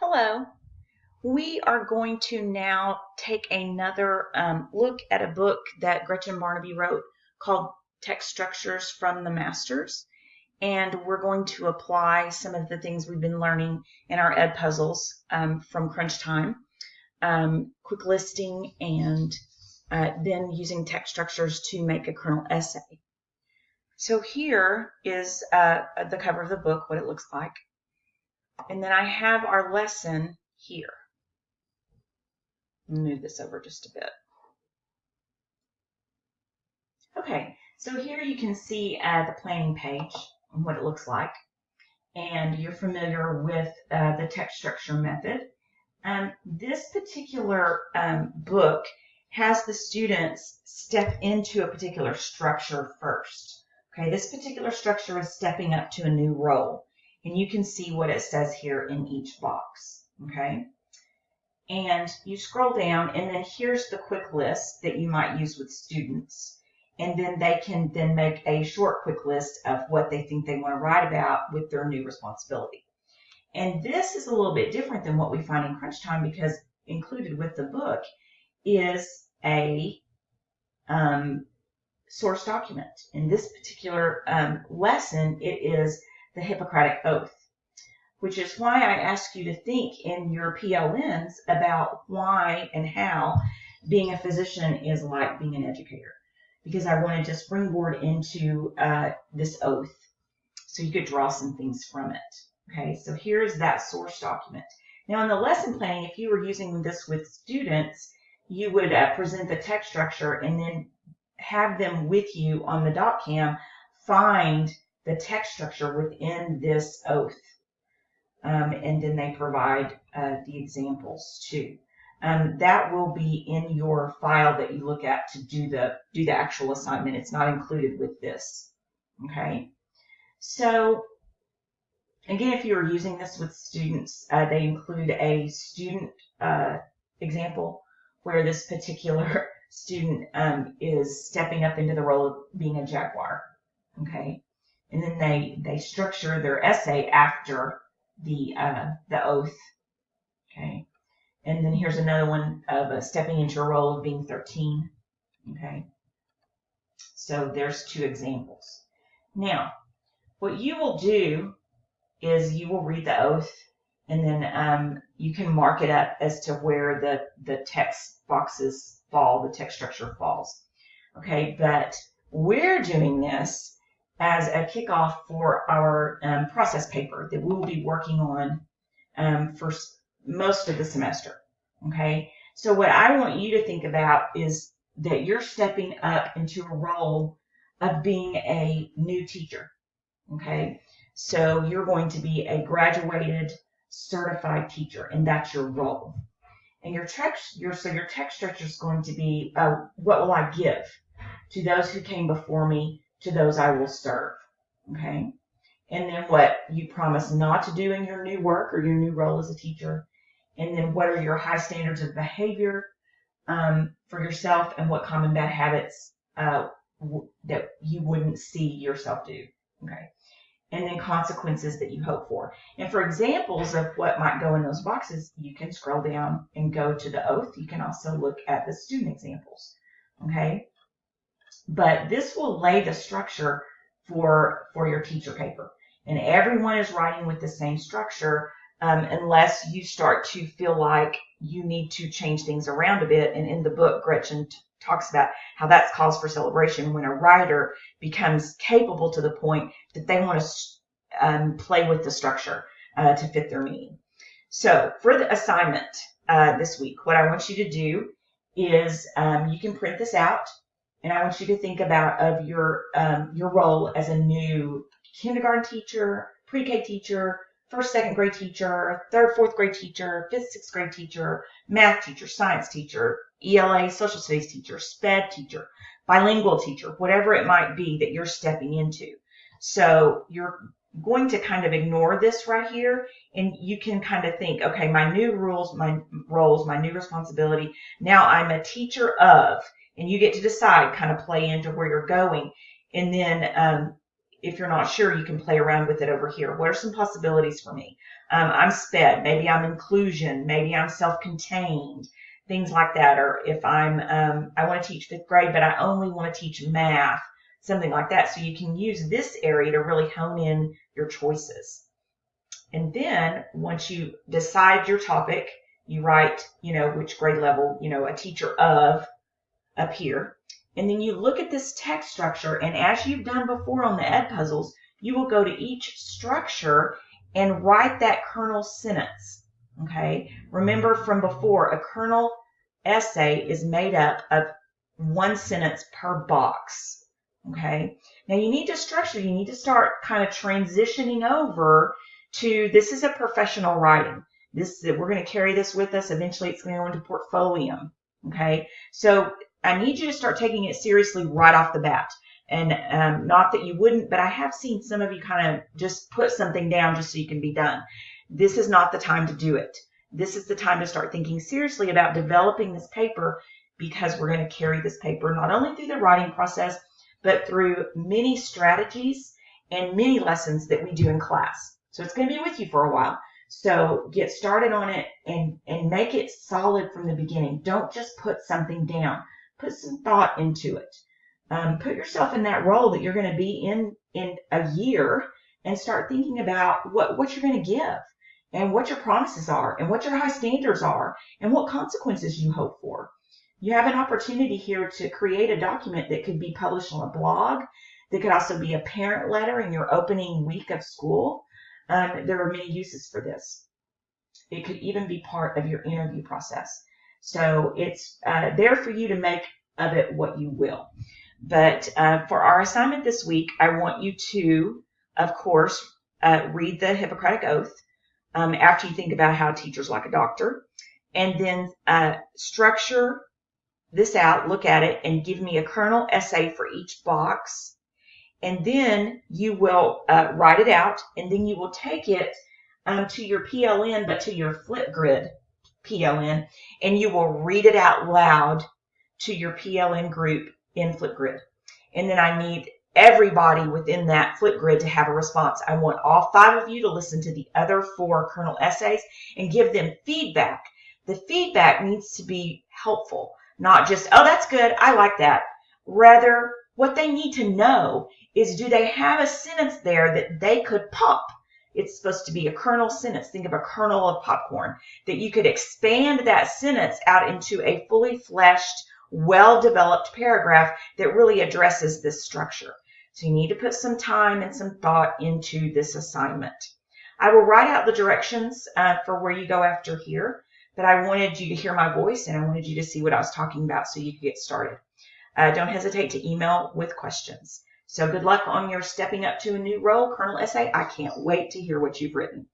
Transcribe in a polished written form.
Hello. We are going to now take another look at a book that Gretchen Barnaby wrote called Text Structures from the Masters. And we're going to apply some of the things we've been learning in our ed puzzles from Crunch Time, quick listing, and then using text structures to make a kernel essay. So here is the cover of the book, what it looks like. And then I have our lesson here. Move this over just a bit. Okay, so here you can see the planning page and what it looks like. And you're familiar with the text structure method. This particular book has the students step into a particular structure first. Okay, this particular structure is stepping up to a new role. And you can see what it says here in each box. Okay. And you scroll down, and then here's the quick list that you might use with students. And then they can then make a short quick list of what they think they want to write about with their new responsibility. And this is a little bit different than what we find in Crunch Time, because included with the book is a source document. In this particular lesson, it is the Hippocratic Oath, which is why I ask you to think in your PLNs about why and how being a physician is like being an educator, because I wanted to springboard into this oath so you could draw some things from it. Okay, so here's that source document. Now in the lesson planning, if you were using this with students, you would present the text structure and then have them with you on the DocCam find the text structure within this oath. And then they provide the examples too. That will be in your file that you look at to do the actual assignment. It's not included with this. Okay. So again, if you are using this with students, they include a student example where this particular student is stepping up into the role of being a jaguar. Okay. And then they structure their essay after the oath. Okay. And then here's another one of stepping into a role of being 13. Okay. So there's two examples. Now, what you will do is you will read the oath, and then you can mark it up as to where the text boxes fall, the text structure falls. Okay, but we're doing this as a kickoff for our process paper that we will be working on for most of the semester. Okay, so what I want you to think about is that you're stepping up into a role of being a new teacher. Okay, so you're going to be a graduated certified teacher, and that's your role. And your text structure is going to be what will I give to those who came before me, to those I will serve. Okay, and then what you promise not to do in your new work or your new role as a teacher, and then what are your high standards of behavior for yourself, and what common bad habits that you wouldn't see yourself do. Okay, and then consequences that you hope for. And for examples of what might go in those boxes, you can scroll down and go to the oath. You can also look at the student examples. Okay, but this will lay the structure for your teacher paper. And everyone is writing with the same structure unless you start to feel like you need to change things around a bit. And in the book, Gretchen talks about how that's cause for celebration when a writer becomes capable to the point that they want to play with the structure to fit their meaning. So for the assignment this week, what I want you to do is you can print this out. And I want you to think about of your role as a new kindergarten teacher, pre-K teacher, first, second grade teacher, third, fourth grade teacher, fifth, sixth grade teacher, math teacher, science teacher, ELA, social studies teacher, SPED teacher, bilingual teacher, whatever it might be that you're stepping into. So you're going to kind of ignore this right here, and you can kind of think, okay, my new rules, my roles, my new responsibility. Now I'm a teacher of. And you get to decide, kind of play into where you're going. And then if you're not sure, you can play around with it over here. What are some possibilities for me? I'm SPED, maybe I'm inclusion, maybe I'm self-contained, things like that. Or if I want to teach 5th grade, but I only want to teach math, something like that. So you can use this area to really hone in your choices. And then once you decide your topic, you write, which grade level, a teacher of up here. And then you look at this text structure, and as you've done before on the ed puzzles, you will go to each structure and write that kernel sentence. Okay? Remember from before, a kernel essay is made up of 1 sentence per box. Okay? Now you need to structure, you need to start kind of transitioning over to, this is a professional writing. We're going to carry this with us. Eventually it's going to go into portfolio. Okay? So I need you to start taking it seriously right off the bat. And not that you wouldn't, but I have seen some of you kind of just put something down just so you can be done. This is not the time to do it. This is the time to start thinking seriously about developing this paper, because we're going to carry this paper not only through the writing process, but through many strategies and many lessons that we do in class. So it's going to be with you for a while. So get started on it and make it solid from the beginning. Don't just put something down. Put some thought into it. Put yourself in that role that you're going to be in a year, and start thinking about what you're going to give, and what your promises are, and what your high standards are, and what consequences you hope for. You have an opportunity here to create a document that could be published on a blog, that could also be a parent letter in your opening week of school. There are many uses for this. It could even be part of your interview process. So it's there for you to make of it what you will. But for our assignment this week, I want you to, of course, read the Hippocratic Oath after you think about how teachers like a doctor, and then structure this out, look at it, and give me a kernel essay for each box. And then you will write it out, and then you will take it to your PLN, but to your Flipgrid PLN, and you will read it out loud to your PLN group in Flipgrid. And then I need everybody within that Flipgrid to have a response. I want all 5 of you to listen to the other 4 kernel essays and give them feedback. The feedback needs to be helpful, not just, oh, that's good, I like that. Rather, what they need to know is, do they have a sentence there that they could pop? It's supposed to be a kernel sentence. Think of a kernel of popcorn, that you could expand that sentence out into a fully fleshed, well-developed paragraph that really addresses this structure. So you need to put some time and some thought into this assignment. I will write out the directions for where you go after here, but I wanted you to hear my voice, and I wanted you to see what I was talking about so you could get started. Don't hesitate to email with questions. So good luck on your stepping up to a new role, kernel essay. I can't wait to hear what you've written.